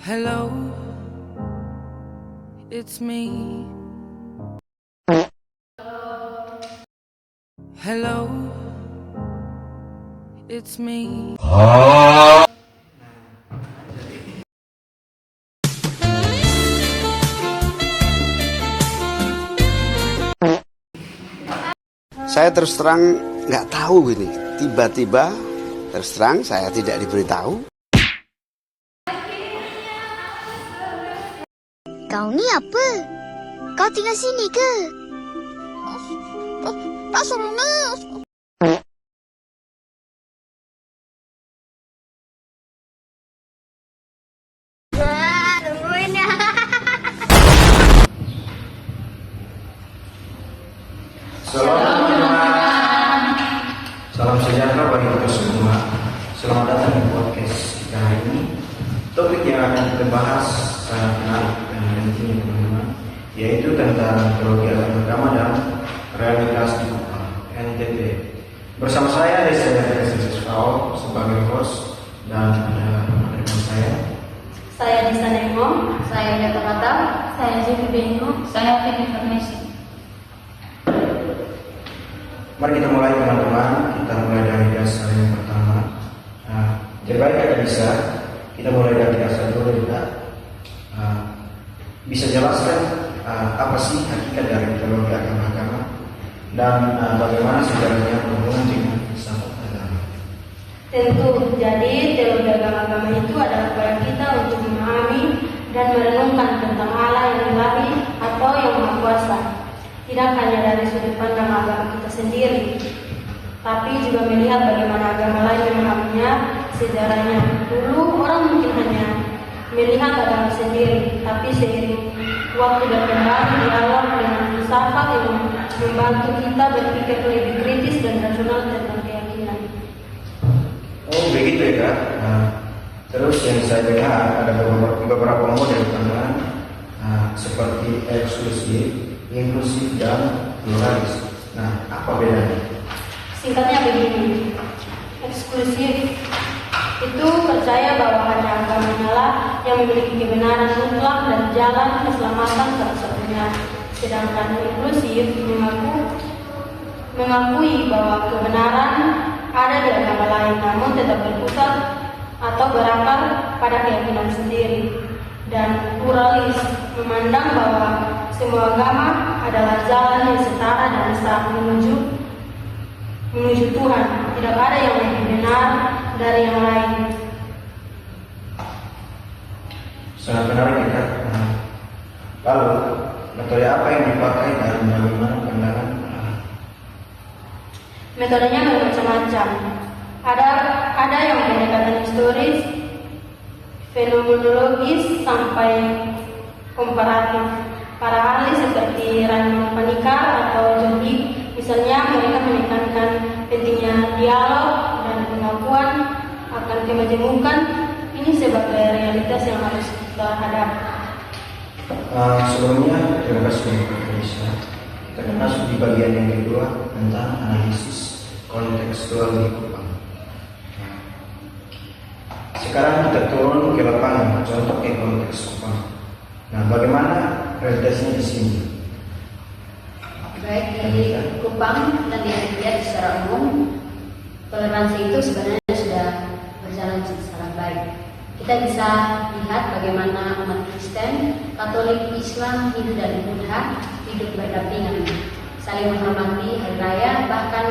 Hello, it's me. Hello, it's me. Saya terus terang nggak tahu ini. Tiba-tiba terus terang saya tidak diberitahu. Kau ni apa? Kau tinggal sini ke? Tak suruh nas. Tungguin ya. Salam sejahtera bagi kita semua. Selamat datang di podcast kita hari ini. Topik yang akan kita bahas sangat menarik dan pentingnya teman-teman, yaitu tentang teologi agama dan realitas di Kupang, NTT. Bersama saya saya Siswao sebagai host dan ada teman Saya Disa Nemo, saya Jaka Kata, saya Jivi Bengo, saya Fit Informasi. Mari kita mulai teman-teman. Kita mulai dari dasar yang pertama. Jadi baik kita kita mulai dari dasar dulu juga. Bisa jelaskan apa sih hakikat dari teologi agama dan bagaimana sejarahnya berhubungan dengan filsafat agama. Tentu, jadi teologi agama itu adalah upaya kita untuk memahami dan merenungkan tentang Allah yang ilahi atau yang maha kuasa. Tidak hanya dari sudut pandang agama kita sendiri, tapi juga melihat bagaimana agama lain memahaminya, sejarahnya. Dulu orang mungkin hanya melihat agama sendiri, tapi seiring waktu berkembang, dialog dengan filsafat yang membantu kita berpikir lebih kritis dan rasional tentang keyakinan. Oh begitu ya Kak. Terus yang saya lihat ada beberapa model pandangan seperti eksklusif, inklusif, dan pluralis. Nah, apa bedanya? Singkatnya begini, eksklusif itu percaya bahwa hanya agamanya lah yang memiliki kebenaran mutlak dan jalan keselamatan satu-satunya. Sedangkan inklusif mengakui bahwa kebenaran ada di agama lain, namun tetap berpusat atau berakar pada keyakinan sendiri. Dan pluralis memandang bahwa semua agama adalah jalan yang setara dan sah menuju Tuhan. Tidak ada yang lebih benar dari yang lain. Sangat menarik ya Kak. Lalu metode apa yang dipakai dan bagaimana pandangan? Metodenya bermacam-macam. Ada yang pendekatan historis, fenomenologis, sampai komparatif. Para ahli seperti Raymond Panikar atau John Hick, misalnya, mereka menekankan pentingnya dialog dan pengakuan akan kemajemukan ini sebagai realitas yang harus kita hadapi. Sebelumnya terima kasih Pak Indonesia. Kita masuk di bagian yang kedua tentang analisis kontekstual di Kupang. Sekarang kita turun ke lapangan, contoh ke konteks Kupang. Nah, bagaimana realitasnya di sini? Baik di Kupang dan di Indonesia secara umum, toleransi itu sebenarnya sudah berjalan secara baik. Kita bisa lihat bagaimana umat Kristen, Katolik, Islam, Hindu, dan Buddha hidup berdampingan, saling menghormati hari raya, bahkan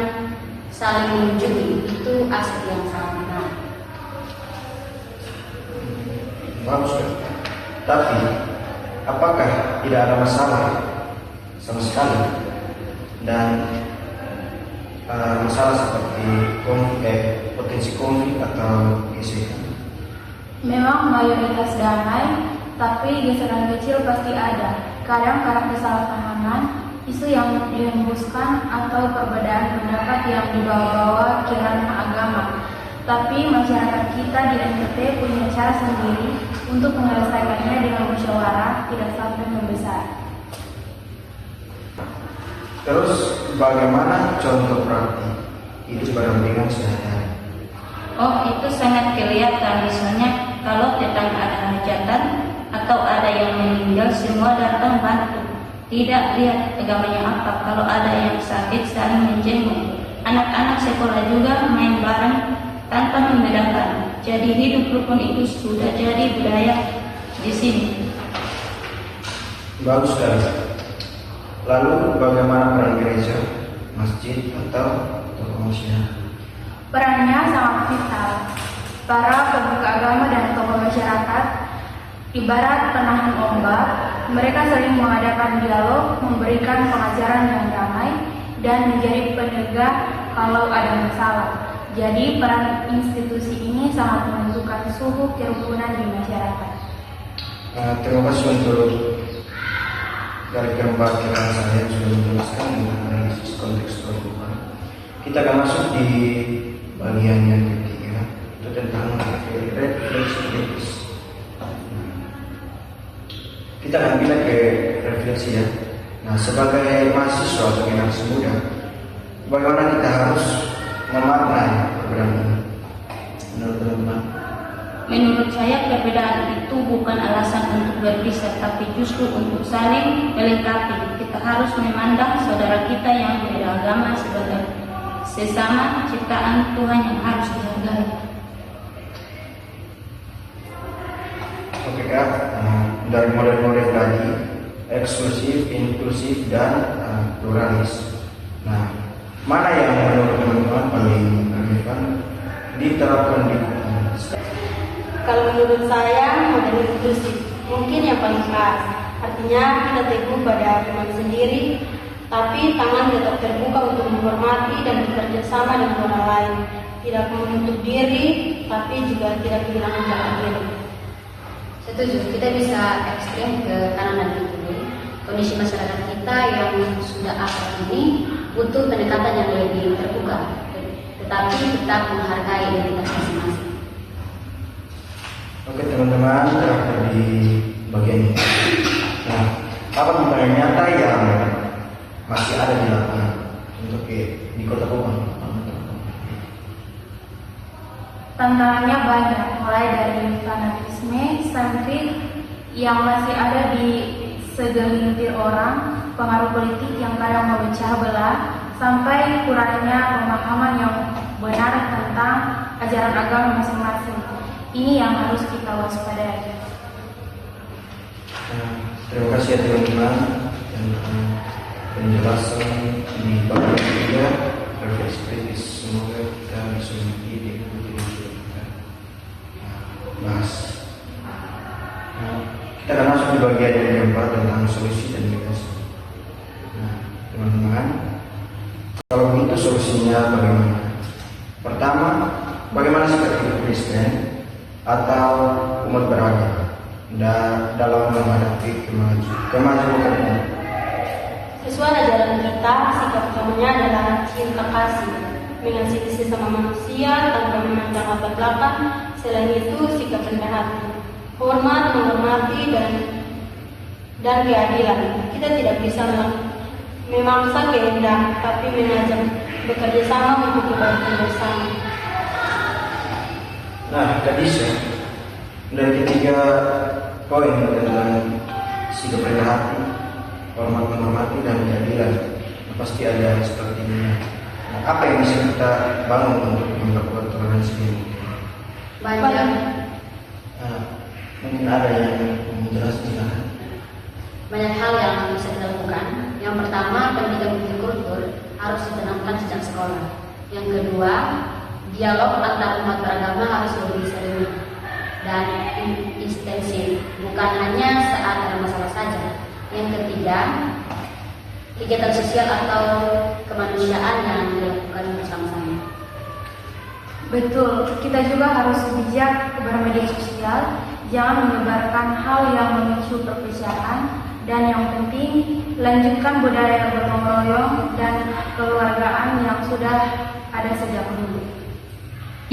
saling mengunjungi. Itu aset yang sangat menarik. Bagus kan? Tapi apakah tidak ada masalah sama sekali dan masalah seperti potensi konflik atau gesekan? Memang mayoritas damai, tapi gesekan kecil pasti ada. Kadang karena kesalahpahaman, isu yang dihembuskan atau perbedaan pendapat yang dibawa-bawa ke ranah agama. Tapi masyarakat kita di NTT punya cara sendiri untuk menyelesaikannya dengan musyawarah, tidak sampai membesar. Terus bagaimana contoh praktik hidup berdampingan sehari-hari? Oh, itu sangat kelihatan. Misalnya kalau tetangga ada hajatan, semua datang bantu. Tidak lihat agamanya apa, kalau ada yang sakit saling menjenguk. Anak-anak sekolah juga main bareng tanpa membedakan. Jadi hidup rukun itu sudah jadi budaya di sini. Bagus sekali. Lalu bagaimana peran gereja, masjid atau tokoh masyarakat? Perannya sangat vital. Para pemuka agama dan tokoh masyarakat ibarat penahan ombak, mereka sering mengadakan dialog, memberikan pengajaran yang damai, dan menjadi penegak kalau ada masalah. Jadi peran institusi ini sangat menentukan suhu kerukunan di masyarakat. Terima kasih untuk dari keempat rekan saya yang sudah menjelaskan analisis konteks kerukunan. Kita akan masuk di bagian yang ketiga, itu tentang refleksi kritis. Kita akan pindah ke refleksi ya. Nah, sebagai mahasiswa atau generasi muda, bagaimana kita harus memaknai perbedaan ini? Menurut teman-teman? Menurut saya perbedaan itu bukan alasan untuk berpisah, tapi justru untuk saling melengkapi. Kita harus memandang saudara kita yang berbeda agama sebagai sesama ciptaan Tuhan yang harus dihargai. Oke Kak, dari model-model tadi, eksklusif, inklusif, dan pluralis. Nah, mana yang menurut teman-teman paling relevan diterapkan di Kalau menurut saya, model inklusif mungkin yang paling pas. Artinya kita teguh pada teman sendiri, tapi tangan tetap terbuka untuk menghormati dan bekerja sama dengan orang lain. Tidak menutup diri, tapi juga tidak kehilangan jati diri. Setuju, kita bisa ekstrem ke kanan dan ke kiri. Kondisi masyarakat kita yang sudah akrab ini butuh pendekatan yang lebih terbuka, tetapi tetap menghargai identitas masing-masing. Oke teman-teman, terakhir di bagian ini. Nah, apa tantangan nyata yang masih ada di lapangan untuk di Kota Kupang? Tantangannya banyak, mulai dari fanatisme, sempit yang masih ada di segelintir orang, pengaruh politik yang kadang memecah belah, sampai kurangnya pemahaman yang benar tentang ajaran agama masing-masing. Ini yang harus kita waspadai. Terima kasih ya teman-teman tentang penjelasan di bagian ketiga refleksi kritis. Semoga kita bisa mengerti di kita bahas. Kita akan masuk di bagian yang keempat tentang solusi dan mitigasi. Nah, teman-teman, kalau begitu solusinya bagaimana? Pertama, bagaimana sikap hidup Kristen atau umat beragama dalam menghadapi kemajuan ini? Sesuai ajaran kita, sikap utamanya adalah cinta kasih, mengasihi sesama manusia tanpa memandang latar belakang. Selain itu, sikap rendah hati, hormat, menghormati dan keadilan. Kita tidak bisa memaksa kehendak, tapi mengajak bekerja sama untuk kebaikan bersama. Nah, tadi dari ketiga poin tentang sikap rendah hati, hormat, menghormati, dan keadilan, pasti ada seperti ini. Nah, apa yang bisa kita bangun untuk memperkuat toleransi ini? Banyak. Mungkin ada yang menjelaskan. Banyak hal yang bisa kita lakukan. Yang pertama, pendidikan multikultur harus ditanamkan sejak sekolah. Yang kedua, dialog antar umat beragama harus lebih sering dan intensif, bukan hanya saat ada masalah saja. Yang ketiga, kegiatan sosial atau kemanusiaan yang dilakukan bersama-sama. Betul, kita juga harus bijak bermedia sosial, jangan menyebarkan hal yang memicu perpecahan, dan yang penting, lanjutkan budaya gotong royong dan kekeluargaan yang sudah ada sejak dulu.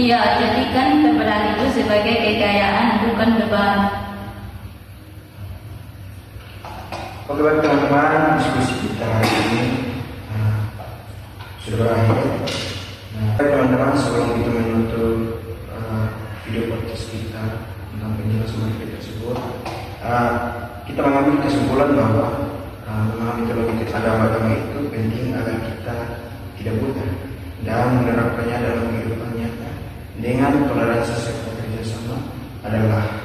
Ya, jadikan perbedaan itu sebagai kekayaan, bukan beban. Oke baik teman-teman, diskusi kita hari ini sudah berakhir. Nah, teman-teman, sebelum kita menutup video podcast kita tentang penjelasan kita tersebut, kita mengambil kesimpulan bahwa memahami teologi agama itu penting agar kita tidak buta dan menerapkannya dalam kehidupan nyata dengan toleransi serta kerjasama adalah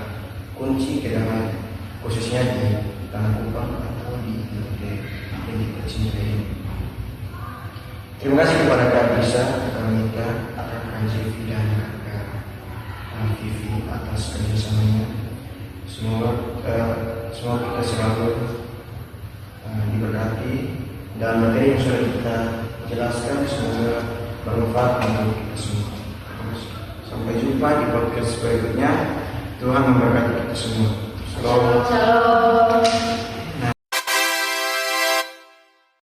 kunci kedamaian, khususnya di tanah Kupang atau di negeri yang kita cintai. Terima kasih kepada Kak Bisa, Kak Mita, Kak Jevi dan Kak Vivi atas kerjasamanya. Semoga kita selalu diberkati dan materi yang sudah kita jelaskan semoga bermanfaat untuk kita semua. Sampai jumpa di podcast berikutnya. Tuhan memberkati kita semua. Shalom.